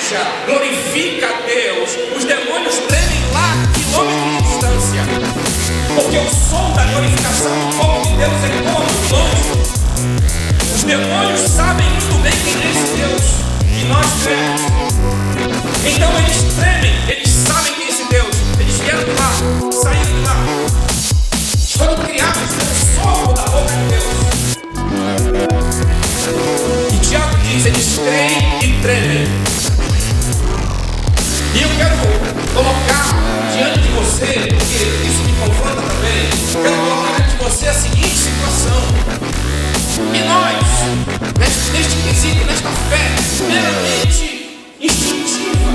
igreja glorifica a Deus, os demônios tremem lá a quilômetros de distância, porque o som da glorificação do povo de Deus é como longe. Os demônios sabem muito bem quem é esse Deus que nós cremos. Então eles tremem, eles sabem quem é esse Deus. Eles vieram de lá, saíram de lá, foram criados pelo sopro da boca de Deus. E Tiago diz, eles creem e tremem. E eu quero colocar diante de você, porque isso me confronta também, quero colocar diante de você a seguinte situação. E nós, neste quesito, nesta fé meramente instintiva,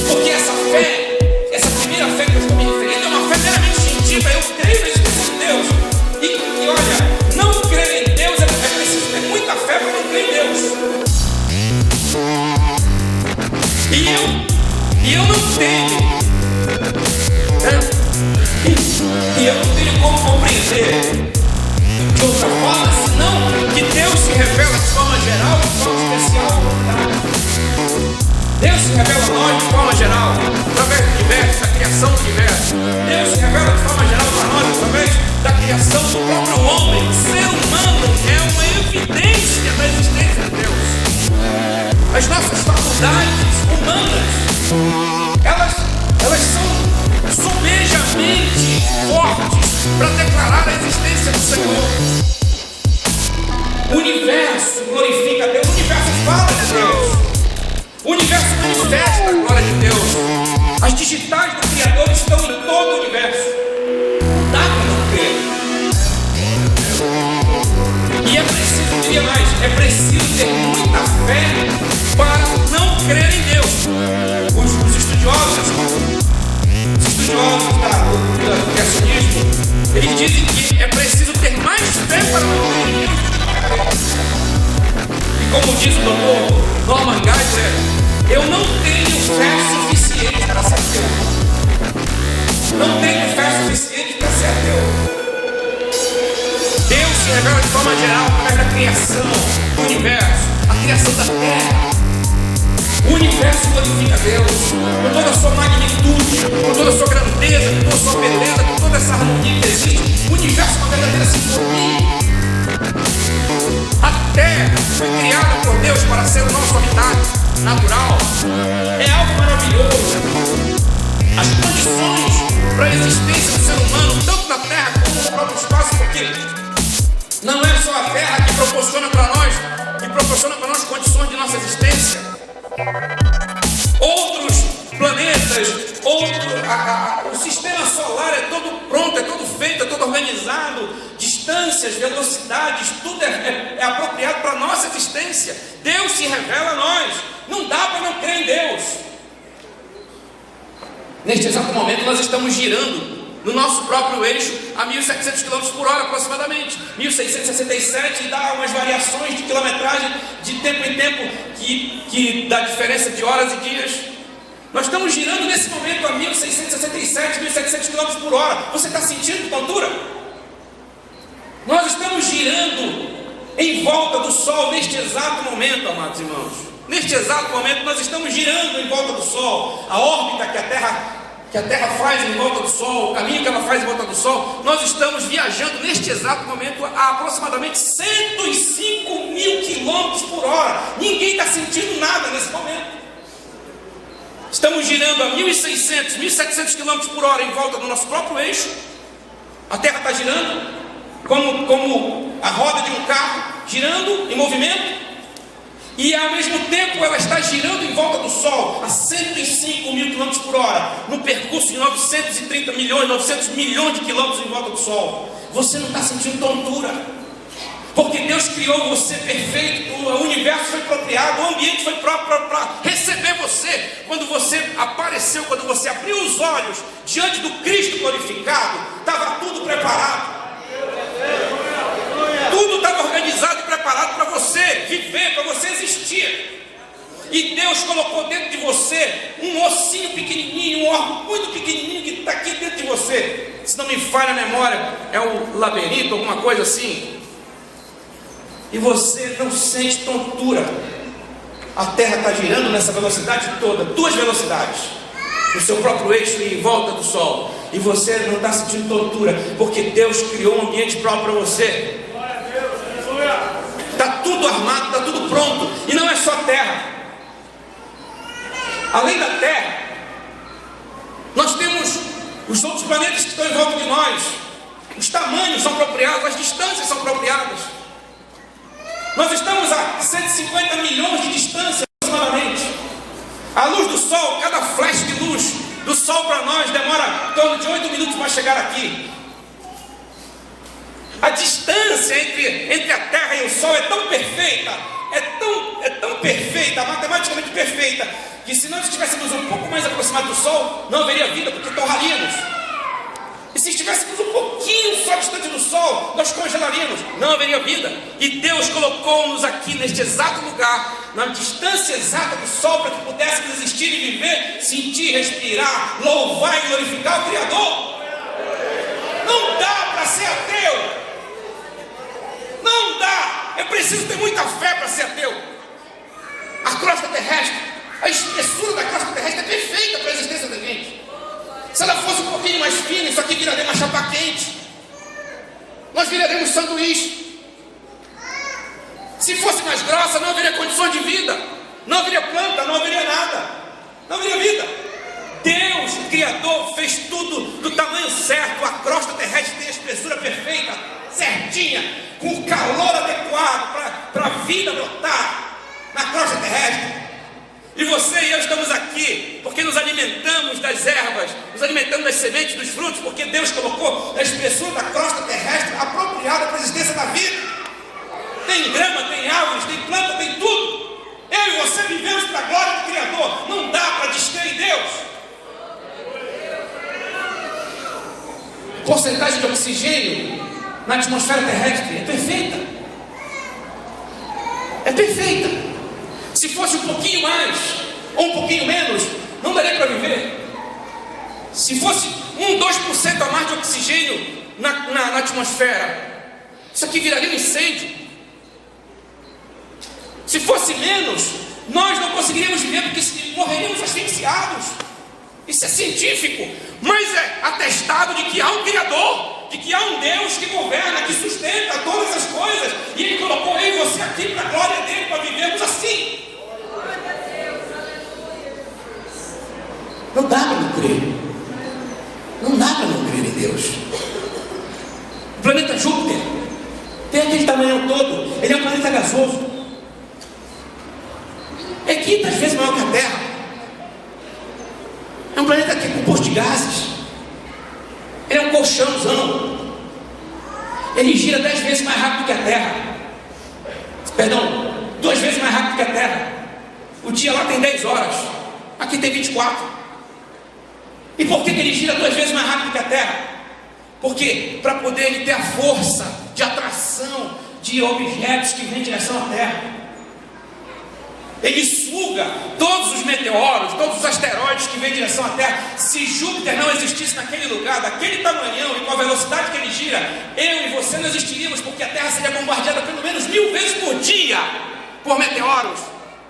porque essa fé, essa primeira fé que eu estou me referindo, é uma fé meramente instintiva. Eu creio na existência de Deus. E olha, não crer em Deus é preciso ter muita fé para não crer em Deus. E eu não tenho, e eu não tenho como compreender de outra forma, senão que Deus se revela de forma geral, de forma especial. Deus se revela a nós de forma geral, através do universo, da criação do universo. Deus se revela de forma geral para nós, através da criação do próprio homem. O ser humano é uma evidência da existência de Deus. As nossas faculdades humanas, elas são sobejamente fortes para declarar a existência do Senhor. O universo glorifica a Deus, o universo fala de Deus, o universo manifesta a glória de Deus. As digitais do Criador estão em todo o universo. Não dá para não crer. E é preciso, eu diria mais, é preciso ter muita fé para não crer em Deus. Os estudiosos do criacionismo, eles dizem que é preciso ter mais fé para não crer em Deus. E como diz o doutor Norman Geisler, eu não tenho fé suficiente para ser ateu. Não tenho fé suficiente para ser ateu. Deus se revela de forma geral através da criação do universo, a criação da terra. O universo glorifica a Deus com toda a sua magnitude, com toda a sua grandeza, com toda a sua beleza, com toda essa harmonia que existe. O universo é uma verdadeira sinfonia. A terra foi criada por Deus para ser o nosso habitat natural. É algo maravilhoso. As condições para a existência do ser humano, tanto na terra como no próprio espaço, porque não é só a terra que proporciona para nós condições de nossa existência. Outros planetas, o sistema solar é todo pronto, é todo feito, é todo organizado, distâncias, velocidades, tudo é apropriado para a nossa existência. Deus se revela a nós, não dá para não crer em Deus. Neste exato momento nós estamos girando no nosso próprio eixo a 1.700 km por hora aproximadamente, 1.667, e dá umas variações de quilometragem de tempo em tempo que dá diferença de horas e dias. Nós estamos girando nesse momento a 1.667, 1.700 km por hora. Você está sentindo tontura? Nós estamos girando em volta do Sol neste exato momento, amados irmãos. Neste exato momento nós estamos girando em volta do Sol. A órbita que a Terra faz em volta do Sol, o caminho que ela faz em volta do Sol, nós estamos viajando neste exato momento a aproximadamente 105 mil quilômetros por hora. Ninguém está sentindo nada nesse momento. Estamos girando a 1.600, 1.700 quilômetros por hora em volta do nosso próprio eixo. A Terra está girando como a roda de um carro, girando em movimento. E ao mesmo tempo ela está girando em volta do Sol a 105 mil quilômetros por hora, no percurso de 930 milhões, 900 milhões de quilômetros em volta do Sol. Você não está sentindo tontura, porque Deus criou você perfeito, o universo foi apropriado, o ambiente foi próprio para receber você. Quando você apareceu, quando você abriu os olhos diante do Cristo glorificado, estava tudo preparado. Tudo estava organizado e preparado para você viver, para você existir. E Deus colocou dentro de você um ossinho pequenininho, um órgão muito pequenininho que está aqui dentro de você. Se não me falha a memória, é um labirinto, alguma coisa assim. E você não sente tontura. a Terra está girando nessa velocidade toda, 2 velocidades, no seu próprio eixo e em volta do Sol, e você não está sentindo tortura, porque Deus criou um ambiente próprio para você. Está tudo armado, está tudo pronto, e não é só Terra. Além da Terra, nós temos os outros planetas que estão em volta de nós. Os tamanhos são apropriados, as distâncias são apropriadas. Nós estamos a 150 milhões de distância aproximadamente. A luz do Sol, cada flash de luz do Sol para nós demora em torno de 8 minutos para chegar aqui. A distância entre a Terra e o Sol é tão perfeita, é tão perfeita, matematicamente perfeita, que se nós estivéssemos um pouco mais aproximados do Sol, não haveria vida, porque torraríamos. E se estivéssemos um pouquinho só distante do Sol, nós congelaríamos, não haveria vida. E Deus colocou-nos aqui neste exato lugar, na distância exata do Sol, para que pudéssemos existir e viver, sentir, respirar, louvar e glorificar o Criador. Não dá para ser ateu. Não dá. É preciso ter muita fé para ser ateu. A crosta terrestre, a espessura da crosta terrestre é perfeita para a existência da gente. Se ela fosse um pouquinho mais fina, isso aqui viraria uma chapa quente. Nós viraremos sanduíche. Se fosse mais grossa, não haveria condições de vida. Não haveria planta, não haveria nada. Não haveria vida. Deus, o Criador, fez tudo do tamanho certo. A crosta terrestre tem a espessura perfeita, certinha, com o calor adequado para a vida brotar na crosta terrestre. E você e eu estamos aqui porque nos alimentamos das ervas, nos alimentamos das sementes, dos frutos, porque Deus colocou a espessura da crosta terrestre apropriada para a existência da vida. Tem grama, tem árvores, tem planta, tem tudo. Eu e você vivemos para a glória do Criador. Não dá para descrer em Deus. Porcentagem de oxigênio na atmosfera terrestre é perfeita. É perfeita. Se fosse um pouquinho mais ou um pouquinho menos, não daria para viver. Se fosse 1-2% a mais de oxigênio na atmosfera, isso aqui viraria um incêndio. Se fosse menos, nós não conseguiríamos viver, porque morreríamos asfixiados. Isso é científico, mas é atestado de que há um Criador, de que há um Deus que governa, que sustenta todas as coisas, e Ele colocou eu e você aqui para a glória dele, para vivermos assim. Não dá para não crer. Não dá para não crer em Deus. O planeta Júpiter tem aquele tamanho todo. Ele é um planeta gasoso. É 500 vezes maior que a Terra. É um planeta que é composto de gases. Ele é um colchãozão. Ele gira 10 vezes mais rápido que a Terra. Perdão, 2 vezes mais rápido que a Terra. O dia lá tem 10 horas. Aqui tem 24. E por que ele gira 2 vezes mais rápido que a Terra? Porque para poder ele ter a força de atração de objetos que vêm em direção à Terra. Ele suga todos os meteoros, todos os asteroides que vêm em direção à Terra. Se Júpiter não existisse naquele lugar, daquele tamanhão e com a velocidade que ele gira, eu e você não existiríamos, porque a Terra seria bombardeada pelo menos 1000 vezes por dia por meteoros,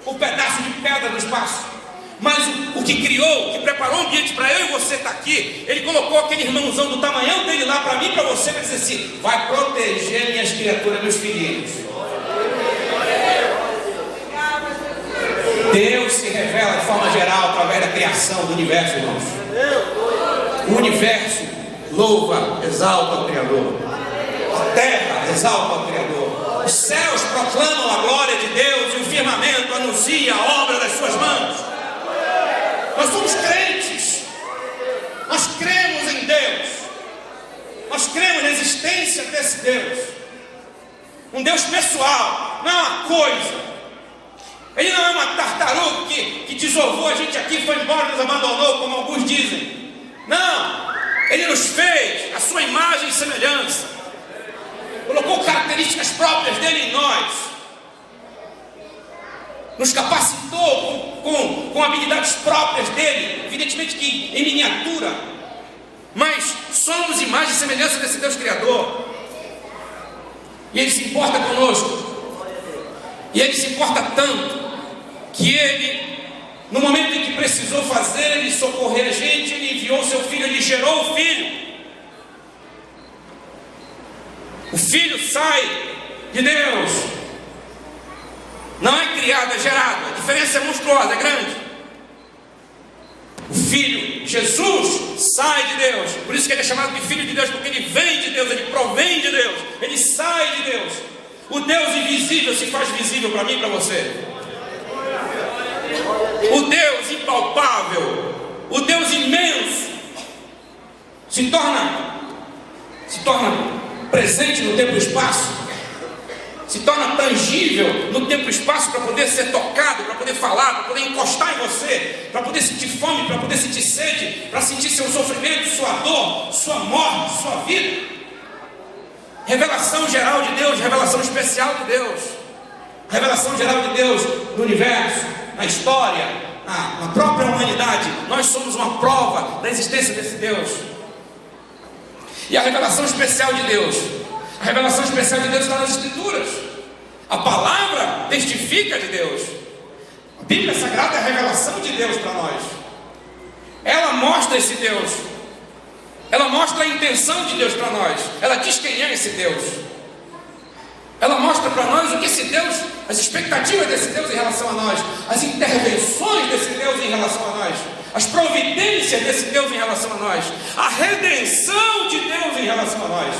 por pedaços de pedra no espaço. Mas o que criou, o que preparou o ambiente para eu e você estar aqui, ele colocou aquele irmãozão do tamanhão dele lá para mim e para você, para dizer assim: vai proteger minhas criaturas, meus filhinhos. Deus se revela de forma geral através da criação do universo, irmãos. O universo louva, exalta o Criador. A terra exalta o Criador. Os céus proclamam a glória de Deus e o firmamento anuncia a obra das suas mãos. Nós somos crentes. Nós cremos em Deus. Nós cremos na existência desse Deus. Um Deus pessoal, não é uma coisa. Ele não é uma tartaruga que desovou a gente aqui, foi embora e nos abandonou, como alguns dizem. Não, Ele nos fez a sua imagem e semelhança. Colocou características próprias dele em nós. Nos capacitou com habilidades próprias dele, evidentemente que em miniatura. Mas somos imagem e semelhança desse Deus Criador. E Ele se importa conosco. E Ele se importa tanto que Ele, no momento em que precisou fazer, Ele socorrer a gente, Ele enviou o seu Filho, Ele gerou o Filho. O Filho sai de Deus, não é criado, é gerado. A diferença é monstruosa, é grande. O Filho, Jesus, sai de Deus. Por isso que Ele é chamado de Filho de Deus, porque Ele vem de Deus, Ele provém de Deus, Ele sai de Deus. O Deus invisível se faz visível para mim e para você. O Deus impalpável, o Deus imenso, se torna presente no tempo e espaço, se torna tangível no tempo e espaço para poder ser tocado, para poder falar, para poder encostar em você, para poder sentir fome, para poder sentir sede, para sentir seu sofrimento, sua dor, sua morte, sua vida. Revelação geral de Deus, revelação especial de Deus, revelação geral de Deus no universo, na história, na própria humanidade. Nós somos uma prova da existência desse Deus. E a revelação especial de Deus, a revelação especial de Deus está nas Escrituras. A palavra testifica de Deus. A Bíblia Sagrada é a revelação de Deus para nós. Ela mostra esse Deus, ela mostra a intenção de Deus para nós, ela diz quem é esse Deus, ela mostra para nós o que esse Deus, as expectativas desse Deus em relação a nós, as intervenções desse Deus em relação a nós, as providências desse Deus em relação a nós, a redenção de Deus em relação a nós.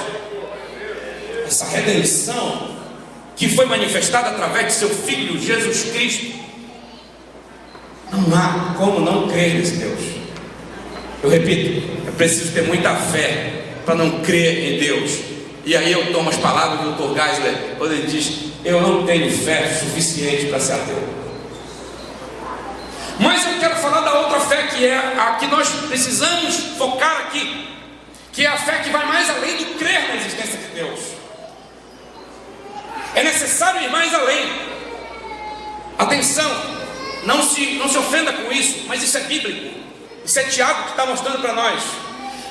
Essa redenção que foi manifestada através de seu Filho Jesus Cristo. Não há como não crer nesse Deus. Eu repito, é preciso ter muita fé para não crer em Deus. E aí eu tomo as palavras do Dr. Geisler, quando ele diz: eu não tenho fé suficiente para ser ateu. Mas eu quero falar da outra fé, que é a que nós precisamos focar aqui, que é a fé que vai mais além do crer na existência de Deus. É necessário ir mais além. Atenção, não se ofenda com isso, mas isso é bíblico. Isso é Tiago que está mostrando para nós.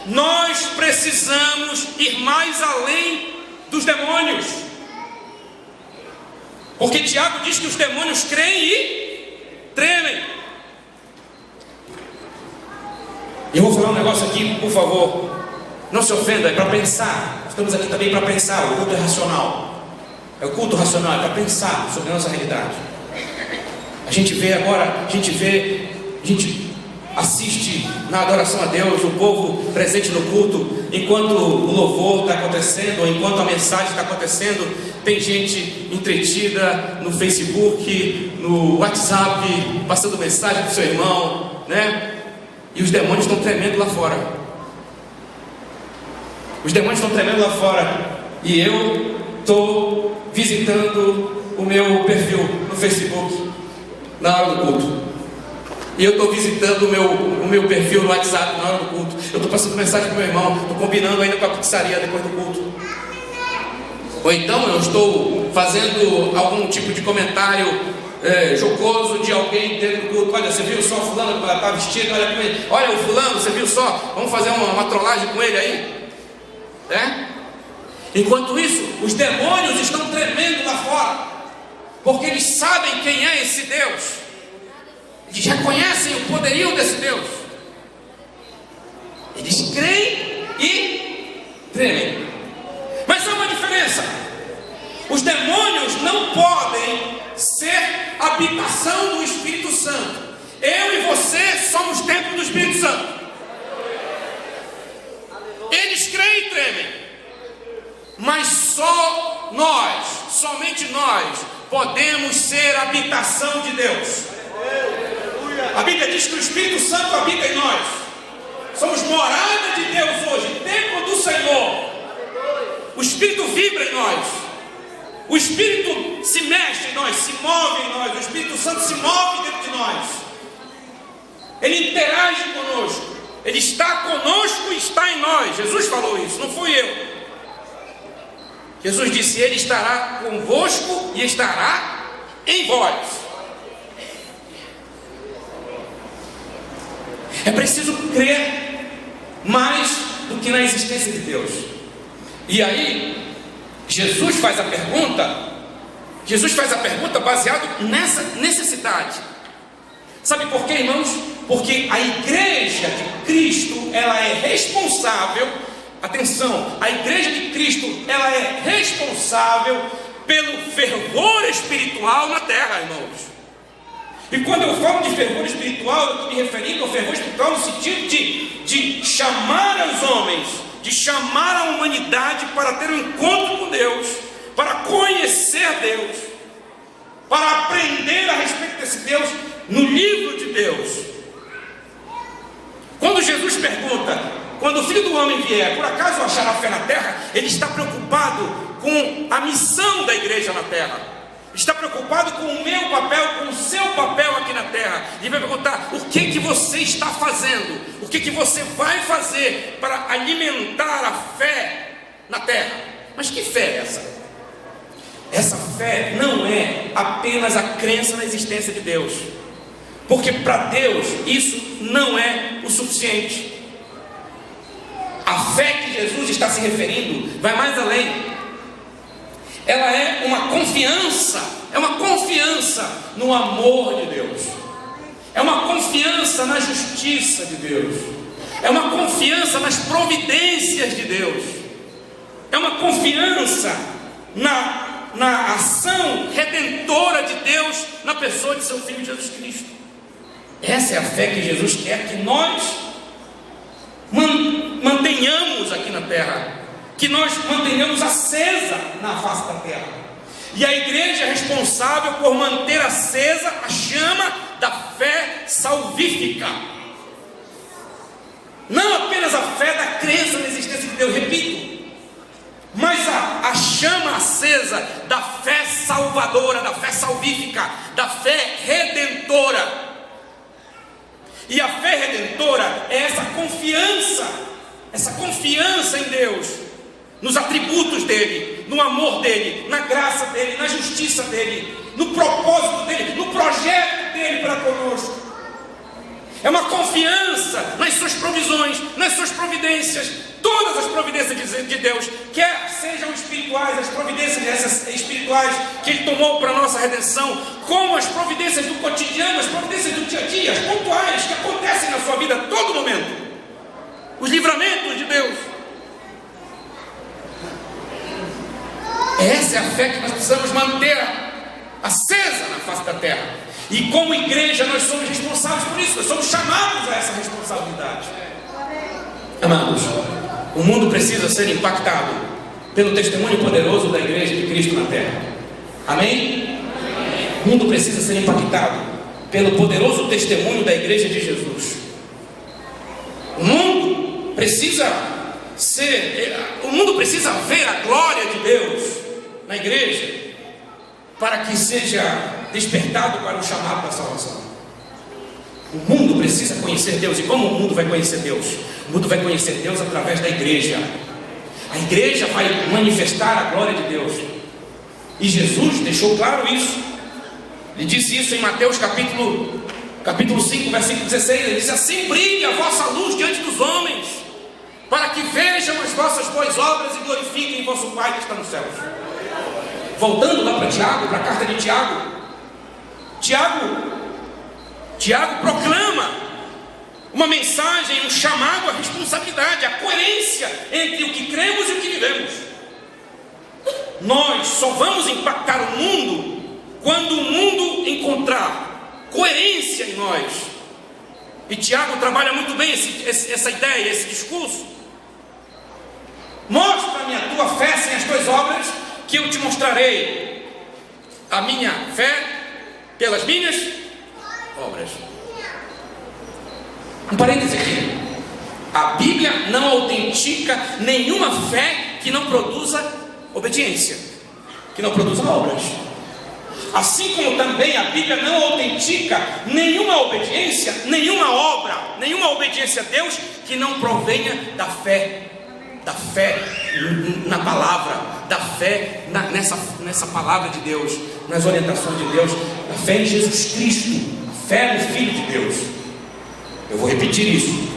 Nós precisamos ir mais além dos demônios, porque Tiago diz que os demônios creem e tremem. Eu vou falar um negócio aqui, por favor, não se ofenda, é para pensar. Estamos aqui também para pensar. O culto é racional, é o culto racional, é para pensar sobre a nossa realidade. A gente vê agora, a gente assiste na adoração a Deus, o povo presente no culto, enquanto o louvor está acontecendo, ou enquanto a mensagem está acontecendo, tem gente entretida no Facebook, no WhatsApp, passando mensagem para o seu irmão, né? E os demônios estão tremendo lá fora. Os demônios estão tremendo lá fora. E eu estou visitando o meu perfil no Facebook na hora do culto. E eu estou visitando o meu perfil no WhatsApp na hora do culto. Eu estou passando mensagem para o meu irmão. Estou combinando ainda com a pizzaria depois do culto. Ou então eu estou fazendo algum tipo de comentário jocoso de alguém dentro do culto. Olha, você viu só fulano como ela está vestida? Olha o fulano, você viu só? Vamos fazer uma trollagem com ele aí? Enquanto isso, os demônios estão tremendo lá fora, porque eles sabem quem é esse Deus. Eles reconhecem o poderio desse Deus. Eles creem e tremem. Mas há uma diferença. Os demônios não podem ser habitação do Espírito Santo. Eu e você somos templo do Espírito Santo. Eles creem e tremem. Mas só nós, somente nós, podemos ser habitação de Deus. A Bíblia diz que o Espírito Santo habita em nós. Somos morada de Deus hoje, templo do Senhor. O Espírito vibra em nós. O Espírito se mexe em nós, se move em nós. O Espírito Santo se move dentro de nós. Ele interage conosco. Ele está conosco e está em nós. Jesus falou isso, não fui eu. Jesus disse: Ele estará convosco e estará em vós. É preciso crer mais do que na existência de Deus. E aí, Jesus faz a pergunta baseado nessa necessidade. Sabe por quê, irmãos? Porque a igreja de Cristo, ela é responsável, atenção, a igreja de Cristo, ela é responsável pelo fervor espiritual na terra, irmãos. E quando eu falo de fervor espiritual, eu estou me referindo ao fervor espiritual no sentido de chamar os homens, de chamar a humanidade para ter um encontro com Deus, para conhecer Deus, para aprender a respeito desse Deus no livro de Deus. Quando Jesus pergunta, quando o Filho do Homem vier, por acaso achará fé na terra? Ele está preocupado com a missão da igreja na terra. Está preocupado com o meu papel, com o seu papel aqui na terra. E vai perguntar: o que você está fazendo? O que você vai fazer para alimentar a fé na terra? Mas que fé é essa? Essa fé não é apenas a crença na existência de Deus, porque para Deus isso não é o suficiente. A fé que Jesus está se referindo vai mais além. Ela é uma confiança no amor de Deus, é uma confiança na justiça de Deus, é uma confiança nas providências de Deus, é uma confiança na ação redentora de Deus na pessoa de seu Filho Jesus Cristo. Essa é a fé que Jesus quer que nós mantenhamos aqui na terra, que nós mantenhamos acesa na face da terra. E a igreja é responsável por manter acesa a chama da fé salvífica. Não apenas a fé da crença na existência de Deus, repito, mas a chama acesa da fé salvadora, da fé salvífica, da fé redentora. E a fé redentora é essa confiança em Deus, nos atributos dele, no amor dele, na graça dele, na justiça dele, no propósito dele, no projeto dele para conosco. É uma confiança nas suas provisões, nas suas providências, todas as providências de Deus, quer sejam espirituais, as providências espirituais que ele tomou para a nossa redenção, como as providências do cotidiano, as providências do dia a dia, as pontuais que acontecem na sua vida a todo momento, os livramentos de Deus. Essa é a fé que nós precisamos manter acesa na face da terra. E como igreja nós somos responsáveis por isso, nós somos chamados a essa responsabilidade. Amados, o mundo precisa ser impactado pelo testemunho poderoso da igreja de Cristo na terra. Amém? O mundo precisa ser impactado pelo poderoso testemunho da igreja de Jesus. O mundo precisa ver a glória de Deus na igreja, para que seja despertado para o chamado da salvação. O mundo precisa conhecer Deus. E como o mundo vai conhecer Deus? O mundo vai conhecer Deus através da igreja. A igreja vai manifestar a glória de Deus. E Jesus deixou claro isso. Ele disse isso em Mateus capítulo 5, versículo 16. Ele disse: assim brilhe a vossa luz diante dos homens, para que vejam as vossas boas obras e glorifiquem vosso Pai que está nos céus. Voltando lá para Tiago, para a carta de Tiago proclama uma mensagem, um chamado à responsabilidade, à coerência entre o que cremos e o que vivemos. Nós só vamos impactar o mundo quando o mundo encontrar coerência em nós. E Tiago trabalha muito bem essa ideia, esse discurso. Mostra-me a tua fé sem as tuas obras, que eu te mostrarei a minha fé pelas minhas obras. Um parêntese aqui. A Bíblia não autentica nenhuma fé que não produza obediência, que não produza obras. Assim como também a Bíblia não autentica nenhuma obediência, nenhuma obra, nenhuma obediência a Deus que não provenha da fé na palavra, da fé nessa palavra de Deus, nas orientações de Deus, da fé em Jesus Cristo, a fé no Filho de Deus. Eu vou repetir isso.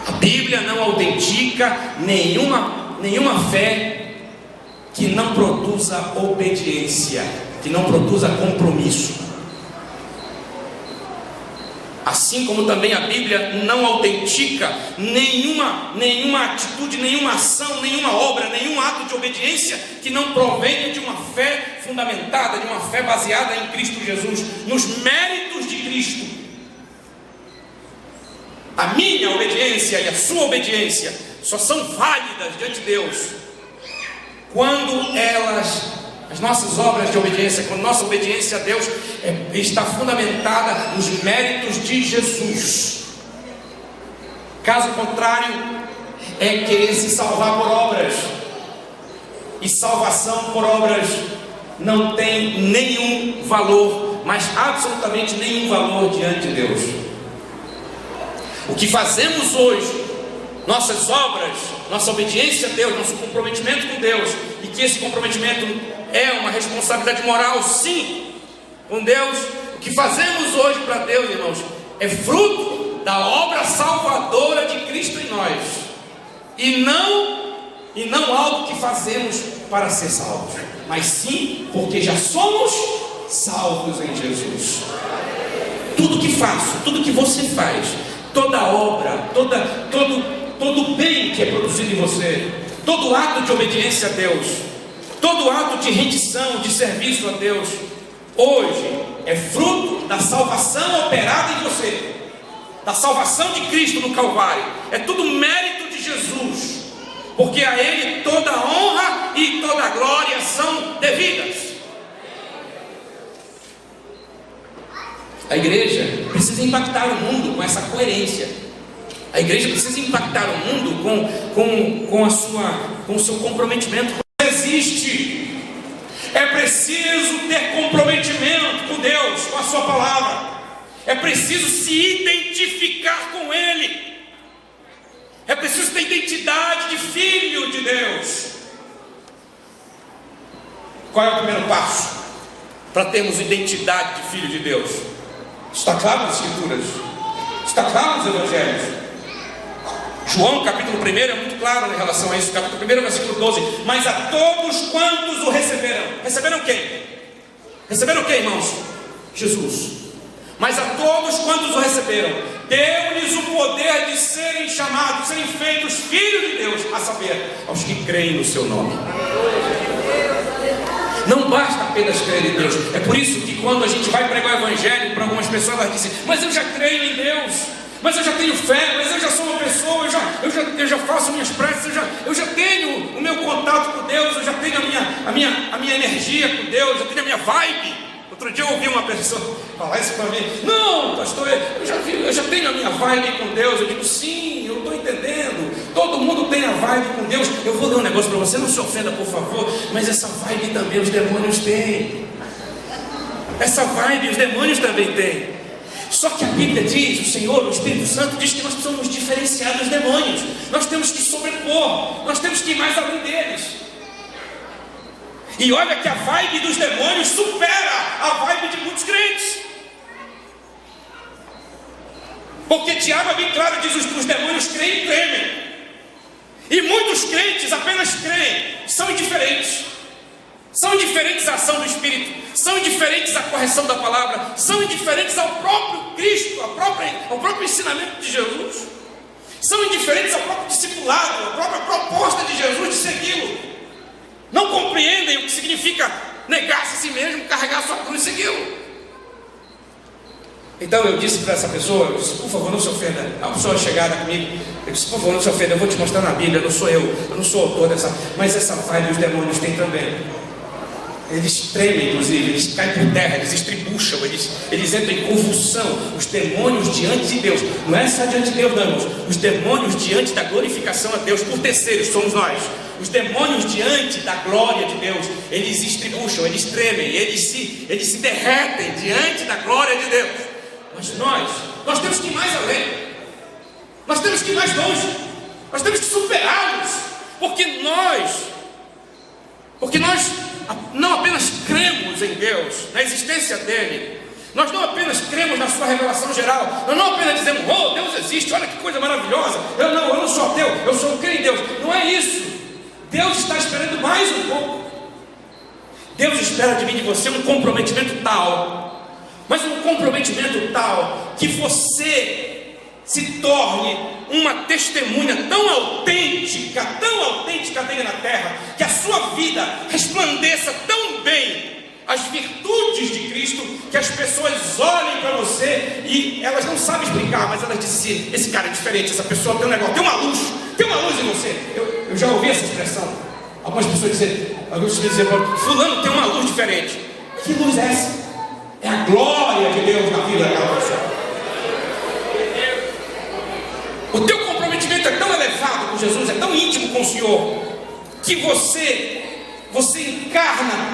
A Bíblia não autentica nenhuma fé que não produza obediência, que não produza compromisso. Assim como também a Bíblia não autentica nenhuma atitude, nenhuma ação, nenhuma obra, nenhum ato de obediência que não provenha de uma fé fundamentada, de uma fé baseada em Cristo Jesus, nos méritos de Cristo. A minha obediência e a sua obediência só são válidas diante de Deus quando as nossas obras de obediência, quando nossa obediência a Deus está fundamentada nos méritos de Jesus. Caso contrário, é querer se salvar por obras, e salvação por obras não tem nenhum valor, mas absolutamente nenhum valor diante de Deus. O que fazemos hoje, nossas obras, nossa obediência a Deus, nosso comprometimento com Deus, e que esse comprometimento é uma responsabilidade moral, sim, com Deus. O que fazemos hoje para Deus, irmãos, é fruto da obra salvadora de Cristo em nós, e não algo que fazemos para ser salvos, mas sim porque já somos salvos em Jesus. Tudo que faço, tudo que você faz, toda obra, todo bem que é produzido em você, todo ato de obediência a Deus, todo ato de rendição, de serviço a Deus, hoje é fruto da salvação operada em você, da salvação de Cristo no Calvário. É tudo mérito de Jesus, porque a Ele toda a honra e toda a glória são devidas. A igreja precisa impactar o mundo com essa coerência. A igreja precisa impactar o mundo com o seu comprometimento. Existe. É preciso ter comprometimento com Deus, com a sua palavra. É preciso se identificar com Ele. É preciso ter identidade de filho de Deus. Qual é o primeiro passo para termos identidade de filho de Deus? Está claro nas Escrituras, está claro nos Evangelhos. João capítulo 1 é muito claro em relação a isso. Capítulo 1, versículo 12. Mas a todos quantos o receberam. Receberam quem? Receberam quem, irmãos? Jesus. Mas a todos quantos o receberam, deu-lhes o poder de serem chamados, serem feitos filhos de Deus, a saber, aos que creem no seu nome. Não basta apenas crer em Deus. É por isso que quando a gente vai pregar o Evangelho para algumas pessoas, elas dizem: mas eu já creio em Deus, mas eu já tenho fé, mas eu já sou uma pessoa, eu já faço minhas preces, eu já tenho o meu contato com Deus, eu já tenho a minha energia com Deus, eu tenho a minha vibe. Outro dia eu ouvi uma pessoa falar isso para mim: não, pastor, eu já tenho a minha vibe com Deus. Eu digo: sim, eu estou entendendo. Todo mundo tem a vibe com Deus. Eu vou dar um negócio para você, não se ofenda, por favor, mas essa vibe também os demônios têm. Essa vibe os demônios também têm. Só que a Bíblia diz, o Senhor, o Espírito Santo diz que nós precisamos nos diferenciar dos demônios. Nós temos que sobrepor, nós temos que ir mais além deles. E olha que a vibe dos demônios supera a vibe de muitos crentes. Porque Tiago é bem claro, diz: os demônios creem e tremem. E muitos crentes apenas creem, são indiferentes. São indiferentes à ação do Espírito, são indiferentes à correção da palavra, são indiferentes ao próprio Cristo, ao próprio ensinamento de Jesus. São indiferentes ao próprio discipulado, à própria proposta de Jesus de segui-lo. Não compreendem o que significa negar-se a si mesmo, carregar a sua cruz e segui-lo. Então eu disse para essa pessoa, eu disse: por favor, não se ofenda. A pessoa chegada comigo, eu disse: por favor, não se ofenda, eu vou te mostrar na Bíblia, não sou eu não sou autor dessa, mas essa vibe os demônios têm também. Eles tremem, inclusive, eles caem por terra, eles estribucham, eles entram em convulsão. Os demônios diante de Deus, não é só diante de Deus, não, irmãos. Os demônios diante da glorificação a Deus por terceiros, somos nós. Os demônios diante da glória de Deus, eles estribucham, eles tremem, eles se derretem diante da glória de Deus. Mas nós temos que ir mais além, nós temos que ir mais longe, nós temos que superá-los, porque nós não apenas cremos em Deus, na existência dele, nós não apenas cremos na sua revelação geral, nós não apenas dizemos: oh, Deus existe, olha que coisa maravilhosa, eu não sou ateu, eu creio em Deus. Não é isso. Deus está esperando mais um pouco. Deus espera de mim e de você um comprometimento tal mas um comprometimento tal que você se torne uma testemunha tão autêntica dele na terra, que a sua vida resplandeça tão bem as virtudes de Cristo, que as pessoas olhem para você e elas não sabem explicar, mas elas dizem: esse cara é diferente, essa pessoa tem um negócio, tem uma luz em você. Eu já ouvi essa expressão. Algumas pessoas dizem, fulano tem uma luz diferente. Que luz é essa? É a glória de Deus na vida daquela pessoa. O teu comprometimento é tão elevado com Jesus, é tão íntimo com o Senhor, que você encarna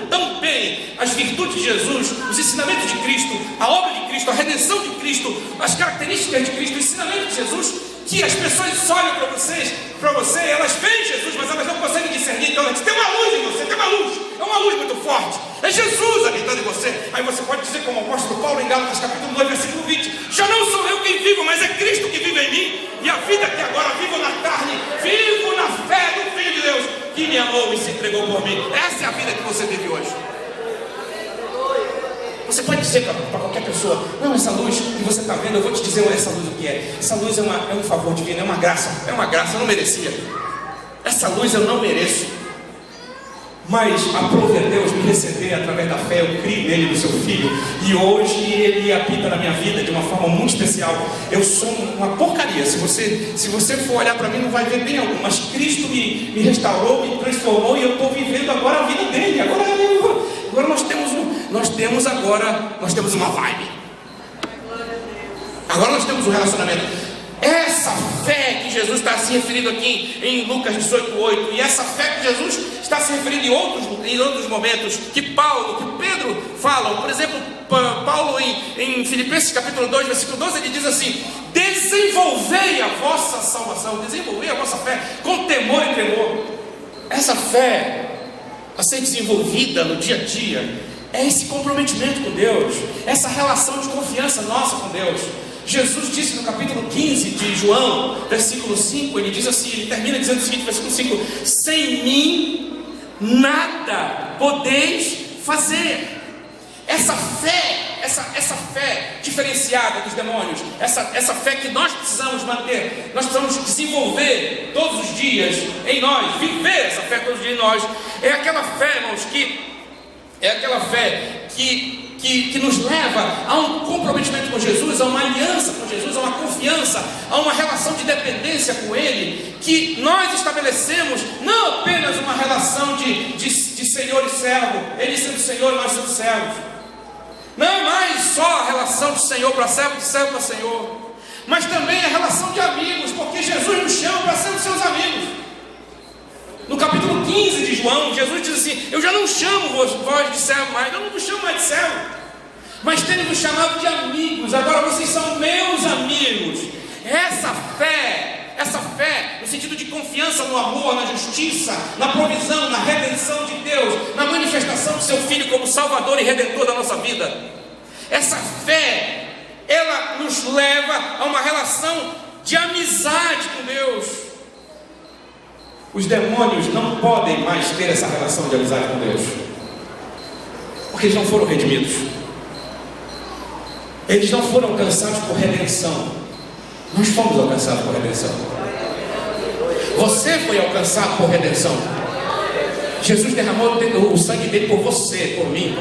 tão bem as virtudes de Jesus, os ensinamentos de Cristo, a obra de Cristo, a redenção de Cristo, as características de Cristo, o ensinamento de Jesus, que as pessoas olham para você, elas veem Jesus, mas elas não conseguem discernir. Então elas dizem: tem uma luz em você, tem uma luz, é uma luz muito forte, é Jesus habitando em você. Aí você pode dizer, como o apóstolo Paulo em Gálatas capítulo 2, versículo 20: já não sou eu quem vivo, mas é Cristo que vive em mim, e a vida que agora vivo na carne, vivo na fé do Filho de Deus, que me amou e se entregou por mim. Essa é a vida que você vive hoje. Você pode dizer para qualquer pessoa: não, essa luz que você está vendo, eu vou te dizer essa luz o que é. Essa luz é um favor divino, é uma graça, eu não merecia. Essa luz eu não mereço, mas aprove a Deus me receber através da fé. Eu criei nele, no seu Filho, e hoje ele habita na minha vida de uma forma muito especial. Eu sou uma porcaria, se você for olhar para mim não vai ver bem algum, mas Cristo me restaurou, me transformou, e eu estou vivendo agora a vida dele. Agora nós temos uma vibe. Agora nós temos um relacionamento. Essa fé que Jesus está se referindo aqui em Lucas 18:8, e essa fé que Jesus está se referindo em outros momentos, que Pedro fala. Por exemplo, Paulo em Filipenses capítulo 2, versículo 12, ele diz assim: desenvolvei a vossa salvação, desenvolvei a vossa fé com temor e tremor. Essa fé a ser desenvolvida no dia a dia é esse comprometimento com Deus, essa relação de confiança nossa com Deus. Jesus disse no capítulo 15 de João, versículo 5, ele diz assim, ele termina dizendo o seguinte, versículo 5: sem mim nada podeis fazer. Essa fé diferenciada dos demônios, essa fé que nós precisamos manter, nós precisamos desenvolver todos os dias em nós, viver essa fé todos os dias em nós, é aquela fé, irmãos, que nos leva a um comprometimento com Jesus, a uma aliança com Jesus, a uma confiança, a uma relação de dependência com Ele, que nós estabelecemos não apenas uma relação de Senhor e servo, Ele sendo Senhor e nós sendo servos. Não é mais só a relação de Senhor para servo, de servo para Senhor, mas também a relação de amigos, porque Jesus nos chama para sermos seus amigos. No capítulo 15 de João, Jesus diz assim: eu já não chamo vós de servo mais, eu não vos chamo mais de servo, mas tenho-vos chamado de amigos, agora vocês são meus amigos. Essa fé, no sentido de confiança no amor, na justiça, na provisão, na redenção de Deus, na manifestação do seu Filho como Salvador e Redentor da nossa vida. Essa fé, ela nos leva a uma relação de amizade com Deus. Os demônios não podem mais ter essa relação de amizade com Deus, porque eles não foram redimidos, eles não foram alcançados por redenção. Nós fomos alcançados por redenção. Você foi alcançado por redenção. Jesus derramou o sangue dele por você, por mim,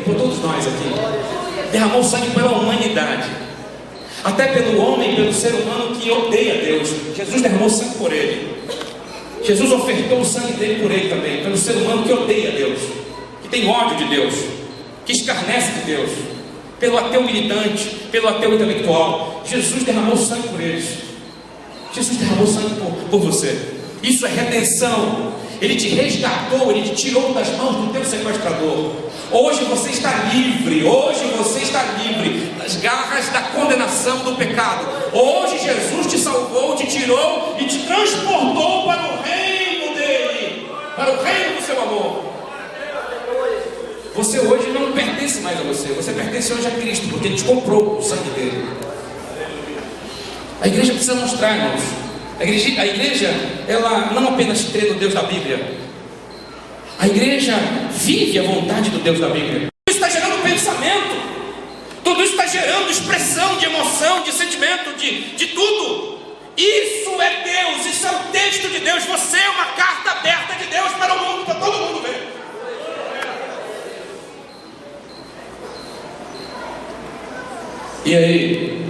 por todos nós aqui. Derramou o sangue pela humanidade, até pelo homem, pelo ser humano que odeia Deus. Jesus derramou o sangue por ele. Jesus ofertou o sangue dele por ele também, pelo ser humano que odeia Deus, que tem ódio de Deus, que escarnece de Deus, pelo ateu militante, pelo ateu intelectual. Jesus derramou o sangue por eles. Jesus derramou o sangue por você. Isso é redenção. Ele te resgatou, ele te tirou das mãos do teu sequestrador. Hoje você está livre, das garras da condenação do pecado. Hoje Jesus te salvou, te tirou e te transportou para o reino dele, para o reino do seu amor. Você hoje não pertence mais a você pertence hoje a Cristo, porque Ele te comprou com o sangue dele. A igreja precisa mostrar, irmãos. A igreja, ela não apenas crê no Deus da Bíblia. A igreja vive a vontade do Deus da Bíblia. Tudo isso está gerando pensamento, tudo isso está gerando expressão de emoção, de sentimento, de tudo. Isso é Deus, isso é o texto de Deus. Você é uma carta aberta de Deus para o mundo, para todo mundo ver. E aí?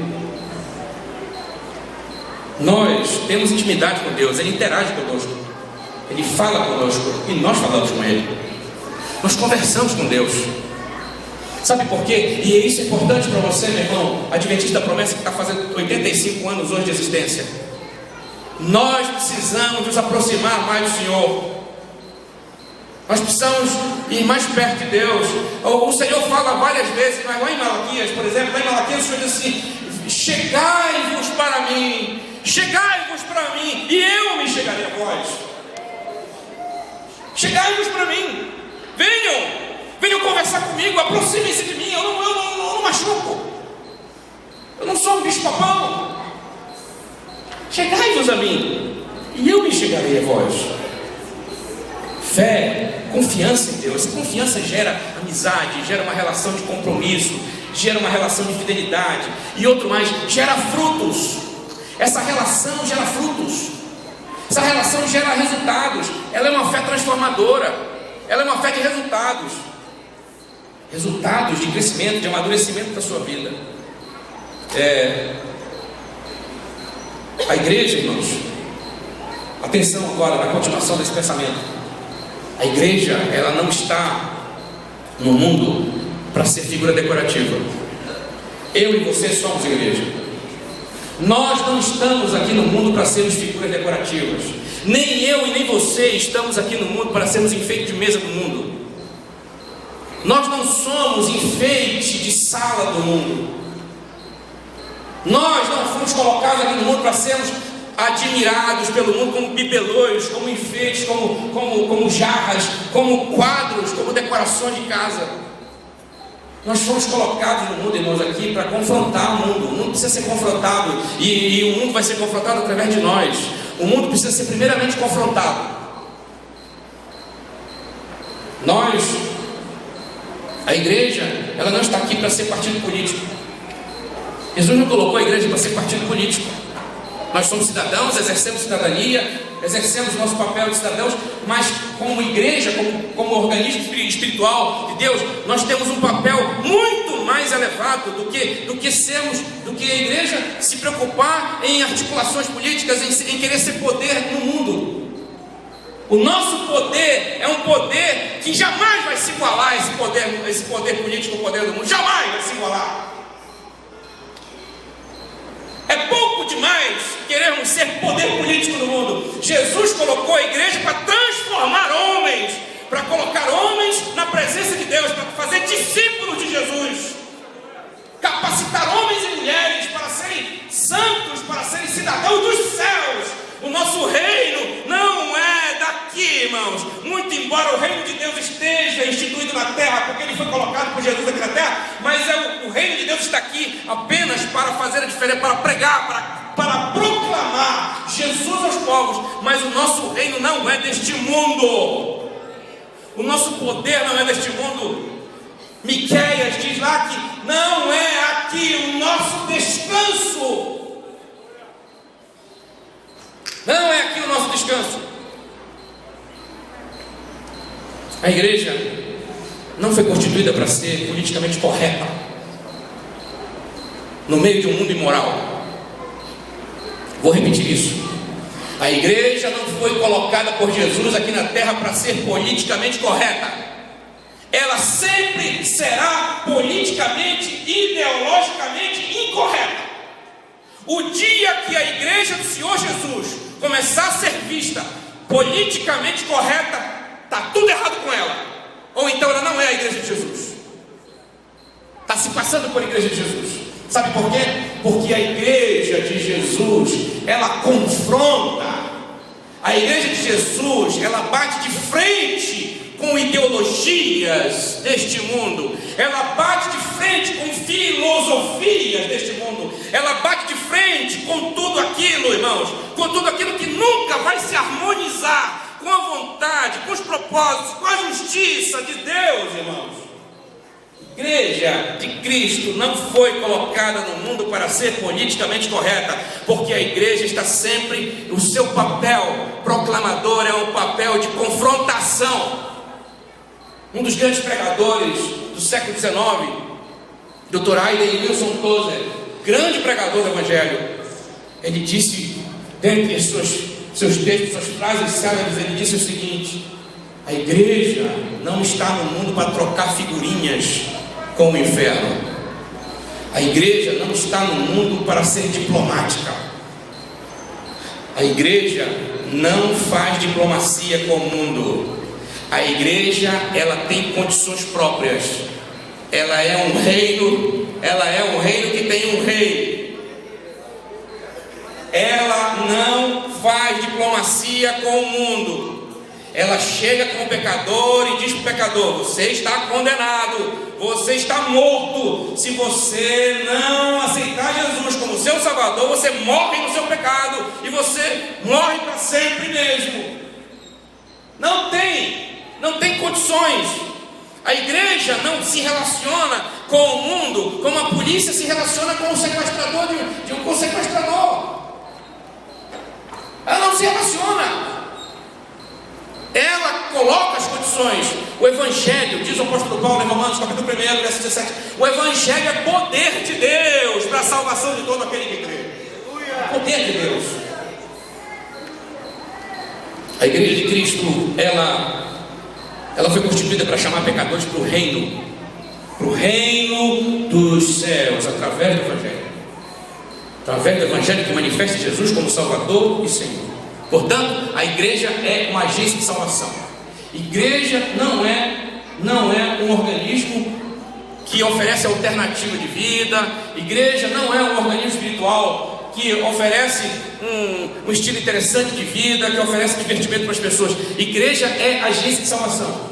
Nós temos intimidade com Deus, Ele interage conosco, Ele fala conosco e nós falamos com Ele. Nós conversamos com Deus. Sabe por quê? E isso é importante para você, meu irmão, adventista da promessa, que está fazendo 85 anos hoje de existência. Nós precisamos nos aproximar mais do Senhor. Nós precisamos ir mais perto de Deus. O Senhor fala várias vezes, mas lá em Malaquias, por exemplo, lá em Malaquias o Senhor diz assim: chegai-vos para mim, chegai-vos para mim, e eu me chegarei a vós. Chegai-vos para mim, venham conversar comigo, aproximem-se de mim. Eu não machuco, eu não sou um bicho-papão. Chegai-vos a mim, e eu me chegarei a vós. Fé, confiança em Deus. Essa confiança gera amizade, gera uma relação de compromisso, gera uma relação de fidelidade, e outro mais, gera frutos. Essa relação gera frutos, essa relação gera resultados. Ela é uma fé transformadora, ela é uma fé de resultados, resultados de crescimento, de amadurecimento da sua vida. A igreja, irmãos, atenção agora na continuação desse pensamento. A igreja, ela não está no mundo para ser figura decorativa. Eu e você somos igreja. Nós não estamos aqui no mundo para sermos figuras decorativas. Nem eu e nem você estamos aqui no mundo para sermos enfeite de mesa do mundo. Nós não somos enfeite de sala do mundo. Nós não fomos colocados aqui no mundo para sermos admirados pelo mundo como bibelôs, como enfeites, como jarras, como quadros, como decorações de casa. Nós fomos colocados no mundo, irmãos, aqui para confrontar o mundo. O mundo precisa ser confrontado, e o mundo vai ser confrontado através de nós. O mundo precisa ser primeiramente confrontado. A igreja, ela não está aqui para ser partido político. Jesus não colocou a igreja para ser partido político. Nós somos cidadãos, exercemos cidadania, exercemos o nosso papel de cidadãos, mas como igreja, como organismo espiritual de Deus, nós temos um papel muito mais elevado do que a igreja se preocupar em articulações políticas, em querer ser poder no mundo. O nosso poder é um poder que jamais vai se igualar a esse poder político, o poder do mundo, jamais vai se igualar. É pouco demais querermos ser poder político no mundo. Jesus colocou a igreja para transformar homens, para colocar homens na presença de Deus, para fazer discípulos de Jesus, capacitar homens e mulheres para serem santos, para serem cidadãos dos céus. O nosso reino não é daqui, irmãos. Muito embora o reino de Deus esteja instituído na terra, porque ele foi colocado por Jesus aqui na terra, mas o reino de Deus está aqui apenas para fazer a diferença, para pregar, para proclamar Jesus aos povos. Mas o nosso reino não é deste mundo. O nosso poder não é deste mundo. Miqueias diz lá que não é aqui o nosso descanso. Não é aqui o nosso descanso. A igreja não foi constituída para ser politicamente correta no meio de um mundo imoral. Vou repetir isso. A igreja não foi colocada por Jesus aqui na terra para ser politicamente correta. Ela sempre será politicamente, ideologicamente incorreta. O dia que a igreja do Senhor Jesus começar a ser vista politicamente correta, está tudo errado com ela. Ou então ela não é a igreja de Jesus, está se passando por igreja de Jesus. Sabe por quê? Porque a igreja de Jesus, ela confronta. A igreja de Jesus, ela bate de frente com ideologias deste mundo. Ela bate de frente com filosofias deste mundo. Ela bate de frente com tudo aquilo, irmãos, com tudo aquilo que nunca vai se harmonizar com com a vontade, com os propósitos, com a justiça de Deus, irmãos. A igreja de Cristo não foi colocada no mundo para ser politicamente correta, porque a igreja está sempre, o seu papel proclamador é um papel de confrontação. Um dos grandes pregadores do século XIX, Dr. Aiden Wilson Tozer, grande pregador do Evangelho, ele disse, dentre seus textos, suas frases célebres, ele disse o seguinte: a igreja não está no mundo para trocar figurinhas com o inferno. A igreja não está no mundo para ser diplomática. A igreja não faz diplomacia com o mundo. A igreja, ela tem condições próprias. Ela é um reino que tem um rei. Ela não faz diplomacia com o mundo. Ela chega com o pecador e diz para o pecador: você está condenado, você está morto. Se você não aceitar Jesus como seu Salvador, você morre no seu pecado e você morre para sempre mesmo. Não tem condições. A igreja não se relaciona com o mundo como a polícia se relaciona com o sequestrador com o sequestrador. Ela não se relaciona. Ela coloca as condições. O Evangelho, diz o apóstolo Paulo em Romanos capítulo 1, verso 17, o Evangelho é poder de Deus para a salvação de todo aquele que crê. Poder de Deus. A igreja de Cristo, ela foi constituída para chamar pecadores para o reino dos céus, através do Evangelho que manifesta Jesus como Salvador e Senhor. Portanto, a igreja é uma agência de salvação. Igreja não é um organismo que oferece alternativa de vida. Igreja não é um organismo espiritual que oferece um estilo interessante de vida, que oferece divertimento para as pessoas. Igreja é agência de salvação.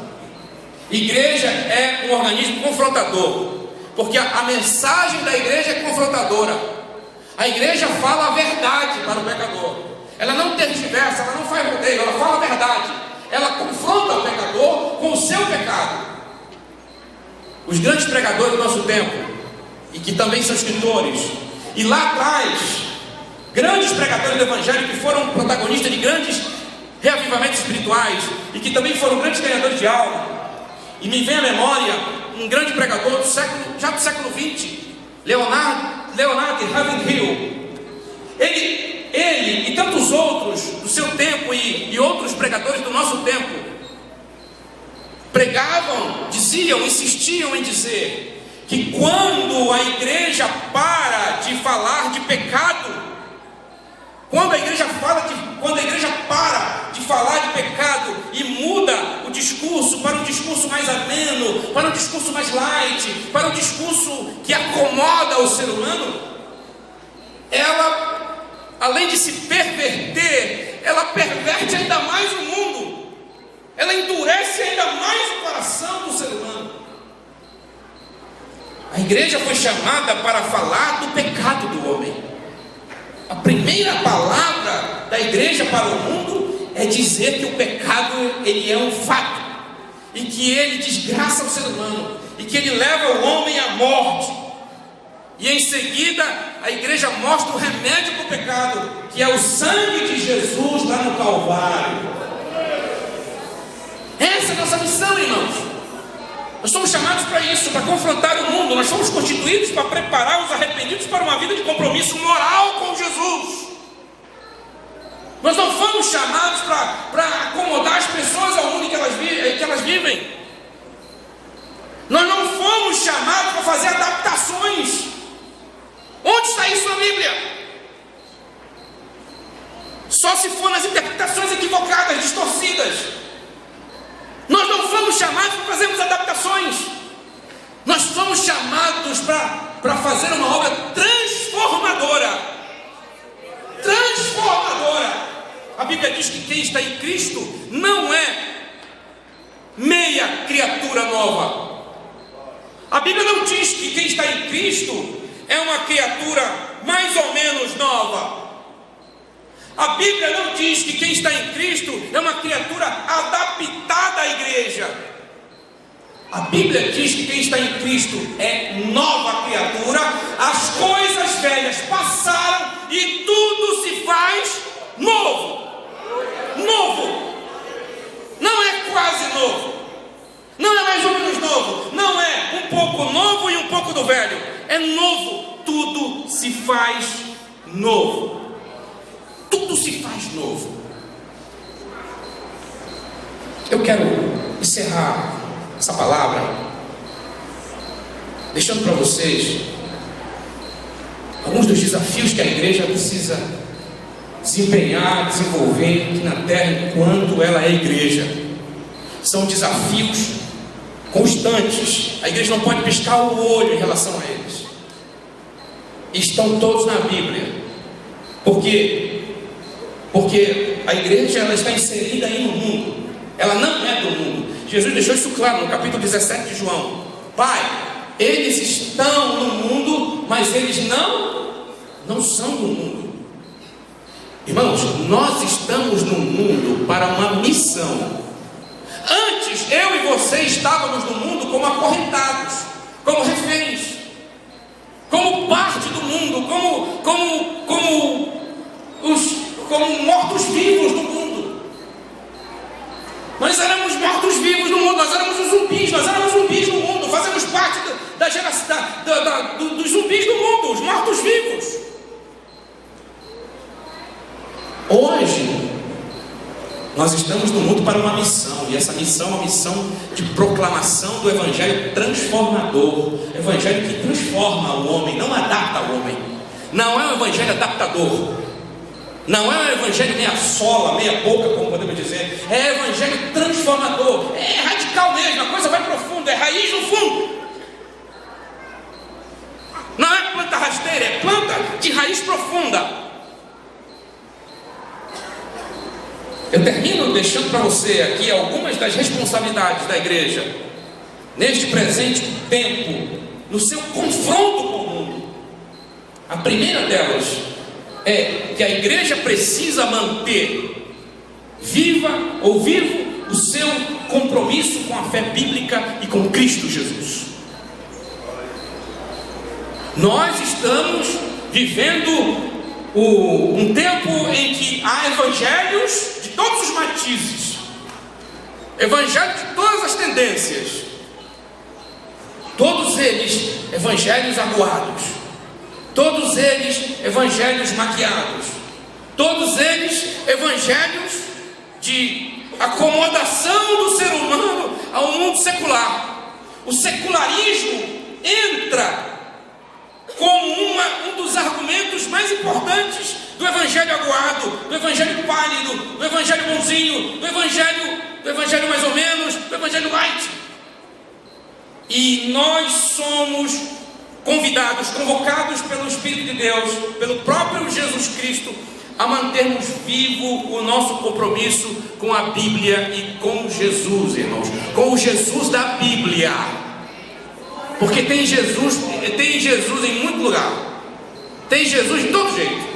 Igreja é um organismo confrontador, porque a mensagem da igreja é confrontadora. A igreja fala a verdade para o pecador. Ela não tergiversa, ela não faz rodeio, ela fala a verdade. Ela confronta o pecador com o seu pecado. Os grandes pregadores do nosso tempo, e que também são escritores, e lá atrás, grandes pregadores do Evangelho que foram protagonistas de grandes reavivamentos espirituais, e que também foram grandes ganhadores de alma. E me vem à memória um grande pregador do século XX, Leonard Ravenhill. Ele e tantos outros do seu tempo e outros pregadores do nosso tempo pregavam, insistiam em dizer que quando a igreja para de falar de pecado, quando a igreja para de falar de pecado e muda o discurso para um discurso mais ameno, para um discurso mais light, para um discurso que acomoda o ser humano, ela, além de se perverter, ela perverte ainda mais o mundo. Ela endurece ainda mais o coração do ser humano. A igreja foi chamada para falar do pecado do homem. A primeira palavra da igreja para o mundo é dizer que o pecado, ele é um fato, e que ele desgraça o ser humano, e que ele leva o homem à morte. E em seguida a igreja mostra o remédio para o pecado, que é o sangue de Jesus lá no Calvário. Essa é a nossa missão, irmãos. Nós somos chamados para isso, para confrontar o mundo. Nós somos constituídos para preparar os arrependidos para uma vida de compromisso moral com Jesus. Nós não fomos chamados para acomodar as pessoas ao mundo que elas vivem. Nós não fomos chamados para fazer adaptações. Onde está isso na Bíblia? Só se for nas interpretações equivocadas, distorcidas. Nós não fomos chamados para fazermos adaptações. Nós somos chamados para fazer uma obra transformadora. Transformadora. A Bíblia diz que quem está em Cristo não é meia criatura nova. A Bíblia não diz que quem está em Cristo é uma criatura mais ou menos nova. A Bíblia não diz que quem está em Cristo é uma criatura adaptada à igreja. A Bíblia diz que quem está em Cristo é nova criatura. As coisas velhas passaram e tudo se faz novo. Novo. Não é quase novo. Não é mais ou menos novo. Não é um pouco novo e um pouco do velho. É novo. Tudo se faz novo. Tudo se faz novo. Eu quero encerrar essa palavra deixando para vocês alguns dos desafios que a igreja precisa desempenhar, desenvolver aqui na terra enquanto ela é igreja. São desafios constantes. A igreja não pode piscar o olho em relação a eles. Estão todos na Bíblia. Porque a igreja, ela está inserida aí no mundo. Ela não é do mundo. Jesus deixou isso claro no capítulo 17 de João. Pai, eles estão no mundo, mas eles não são do mundo. Irmãos, nós estamos no mundo para uma missão. Antes, eu e você estávamos no mundo como acorrentados, como reféns, como parte do mundo, como mortos-vivos do mundo. Nós éramos mortos-vivos no mundo, nós éramos os zumbis, do mundo, fazemos parte da geração, dos zumbis do mundo, os mortos-vivos. Hoje, nós estamos no mundo para uma missão, e essa missão é uma missão de proclamação do Evangelho transformador, Evangelho que transforma o homem, não adapta o homem. Não é um Evangelho adaptador. Não é um evangelho meia sola, meia boca, como podemos dizer. É evangelho transformador. É radical mesmo, a coisa vai profunda, é raiz no fundo. Não é planta rasteira, é planta de raiz profunda. Eu termino deixando para você aqui algumas das responsabilidades da igreja neste presente tempo, no seu confronto com o mundo. A primeira delas é que a igreja precisa manter vivo o seu compromisso com a fé bíblica e com Cristo Jesus. Nós estamos vivendo um tempo em que há evangelhos de todos os matizes, evangelhos de todas as tendências, todos eles evangelhos aguados, todos eles evangelhos maquiados, todos eles evangelhos de acomodação do ser humano ao mundo secular. O secularismo entra como um dos argumentos mais importantes do evangelho aguado, do evangelho pálido, do evangelho bonzinho, do evangelho mais ou menos, do evangelho light. E nós somos convidados, convocados pelo Espírito de Deus, pelo próprio Jesus Cristo, a mantermos vivo o nosso compromisso com a Bíblia e com Jesus, irmãos, com o Jesus da Bíblia, porque tem Jesus em muito lugar, tem Jesus de todo jeito,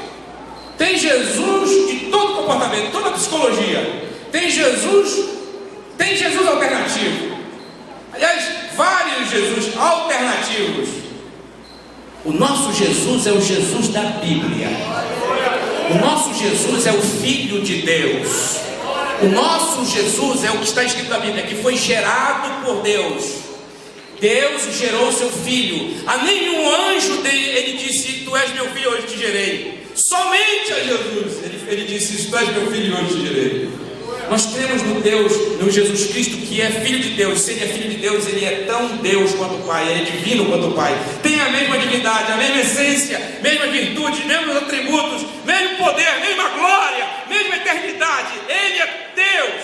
tem Jesus de todo comportamento, toda psicologia, tem Jesus alternativo, aliás, vários Jesus alternativos. O nosso Jesus é o Jesus da Bíblia. O nosso Jesus é o Filho de Deus. O nosso Jesus é o que está escrito na Bíblia, que foi gerado por Deus. Deus gerou seu Filho. A nenhum anjo ele disse: tu és meu filho, hoje te gerei. Somente a Jesus ele disse: tu és meu filho, hoje te gerei. Nós cremos no Jesus Cristo, que é Filho de Deus. Se Ele é Filho de Deus, Ele é tão Deus quanto o Pai, Ele é divino quanto o Pai. Tem a mesma divindade, a mesma essência, mesma virtude, mesmos atributos, mesmo poder, mesma glória, mesma eternidade. Ele é Deus.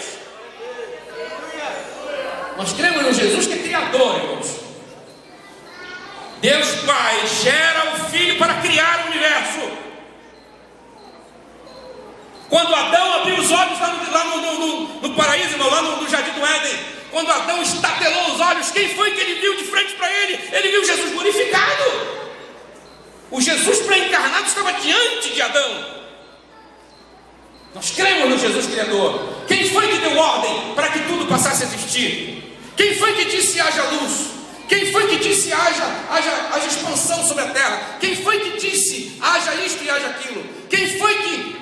Nós cremos no Jesus que é Criador, irmãos. Deus Pai gera o Filho para criar o universo. Quando Adão abriu os olhos lá no paraíso, irmão, lá no jardim do Éden, quando Adão estatelou os olhos, quem foi que ele viu de frente para ele? Ele viu Jesus glorificado. O Jesus pré-encarnado estava diante de Adão. Nós cremos no Jesus Criador. Quem foi que deu ordem para que tudo passasse a existir? Quem foi que disse haja luz? Quem foi que disse haja expansão sobre a terra? Quem foi que disse haja isto e haja aquilo? Quem foi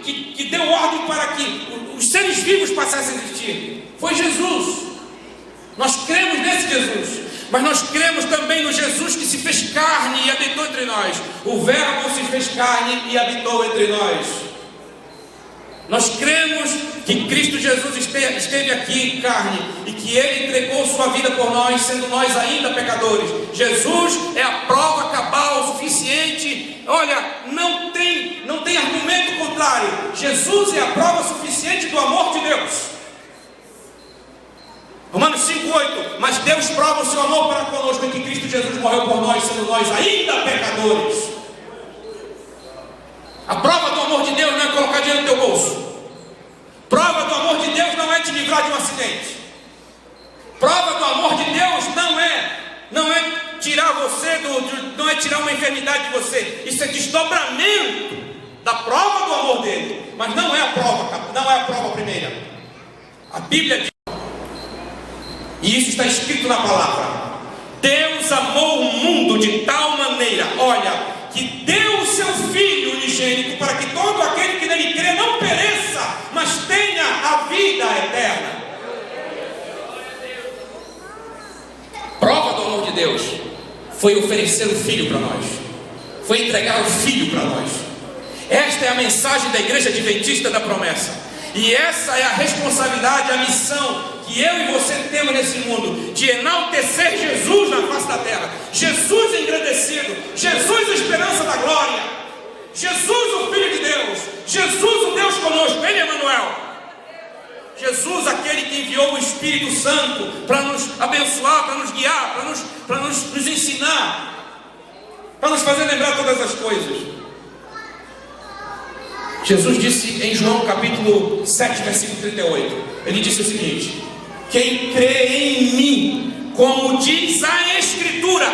que deu ordem para que os seres vivos passassem a existir? Foi Jesus. Nós cremos nesse Jesus. Mas nós cremos também no Jesus que se fez carne e habitou entre nós. O Verbo se fez carne e habitou entre nós. Nós cremos que Cristo Jesus esteve aqui em carne e que Ele entregou sua vida por nós, sendo nós ainda pecadores. Jesus é a prova cabal, suficiente. Olha, não tem argumento contrário. Jesus é a prova suficiente do amor de Deus. Romanos 5,8. Mas Deus prova o seu amor para conosco em que Cristo Jesus morreu por nós, sendo nós ainda pecadores. A prova do amor de Deus não é colocar dinheiro no teu bolso. Prova do amor de Deus não é te livrar de um acidente. Prova do amor de Deus não é tirar você não é tirar uma enfermidade de você. Isso é desdobramento da prova do amor dele. Mas não é a prova primeira. A Bíblia diz, e isso está escrito na palavra: Deus amou o mundo de tal maneira, olha, que deu o seu Filho unigênito para que todo aquele que nele crê não pereça, mas tenha a vida eterna. Prova do amor de Deus foi oferecer o Filho para nós, foi entregar o Filho para nós. Esta é a mensagem da Igreja Adventista da Promessa, e essa é a responsabilidade, a missão que eu e você temos nesse mundo, de enaltecer Jesus na face da terra. Jesus engrandecido, Jesus a esperança da glória, Jesus o Filho de Deus, Jesus o Deus conosco, Ele é Emmanuel. Jesus, aquele que enviou o Espírito Santo para nos abençoar, para nos guiar, para nos ensinar, para nos fazer lembrar todas as coisas. Jesus disse em João capítulo 7, versículo 38, Ele disse o seguinte: quem crê em mim, como diz a Escritura,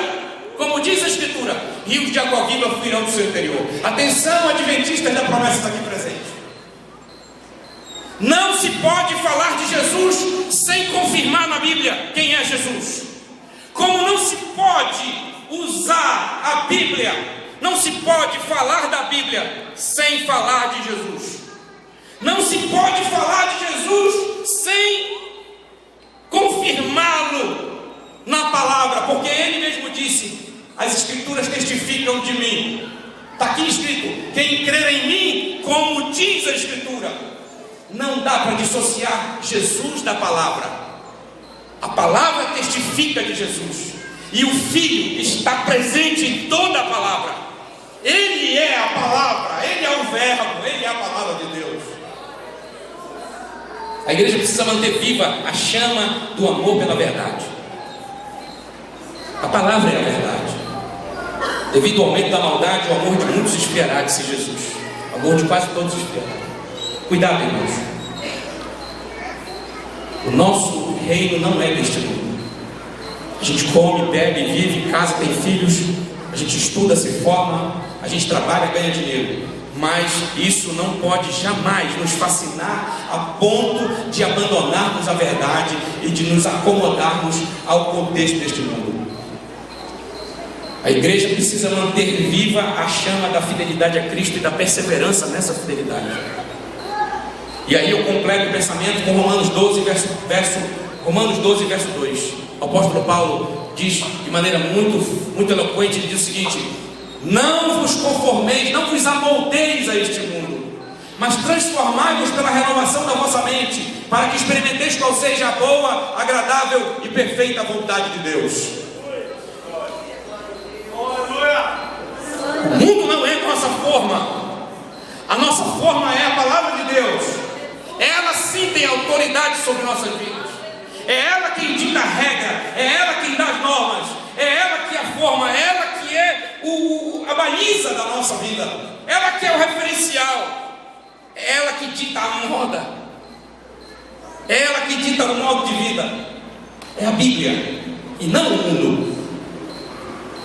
rios de água viva fluirão do seu interior. Atenção, adventistas da promessa está aqui presente. Não se pode falar de Jesus sem confirmar na Bíblia quem é Jesus. Como não se pode usar a Bíblia, não se pode falar da Bíblia sem falar de Jesus. Não se pode falar de Jesus sem confirmá-lo na palavra, porque Ele mesmo disse: as Escrituras testificam de mim. Está aqui escrito: quem crer em mim, como diz a Escritura. Não dá para dissociar Jesus da palavra. A palavra testifica de Jesus, e o Filho está presente em toda a palavra. Ele é a palavra, Ele é o Verbo, Ele é a palavra de Deus. A igreja precisa manter viva a chama do amor pela verdade. A palavra é a verdade. Devido ao aumento da maldade, o amor de muitos esfriará, disse Jesus. O amor de quase todos esfriará. Cuidado, irmãos. O nosso reino não é deste mundo. A gente come, bebe, vive, casa, tem filhos, a gente estuda, se forma, a gente trabalha e ganha dinheiro. Mas isso não pode jamais nos fascinar a ponto de abandonarmos a verdade e de nos acomodarmos ao contexto deste mundo. A igreja precisa manter viva a chama da fidelidade a Cristo e da perseverança nessa fidelidade. E aí eu completo o pensamento com Romanos 12, verso 2. O apóstolo Paulo diz de maneira muito eloquente, ele diz o seguinte: não vos conformeis, não vos amoldeis a este mundo, mas transformai-vos pela renovação da vossa mente, para que experimenteis qual seja a boa, agradável e perfeita vontade de Deus. O mundo não é a nossa forma. A nossa forma é a palavra de Deus. Ela sim tem autoridade sobre nossas vidas. É ela quem dita a regra, é ela quem dá as normas, é ela que a forma, é ela que é a baliza da nossa vida, ela que é o referencial, é ela que dita a moda, é ela que dita o modo de vida. É a Bíblia e não o mundo.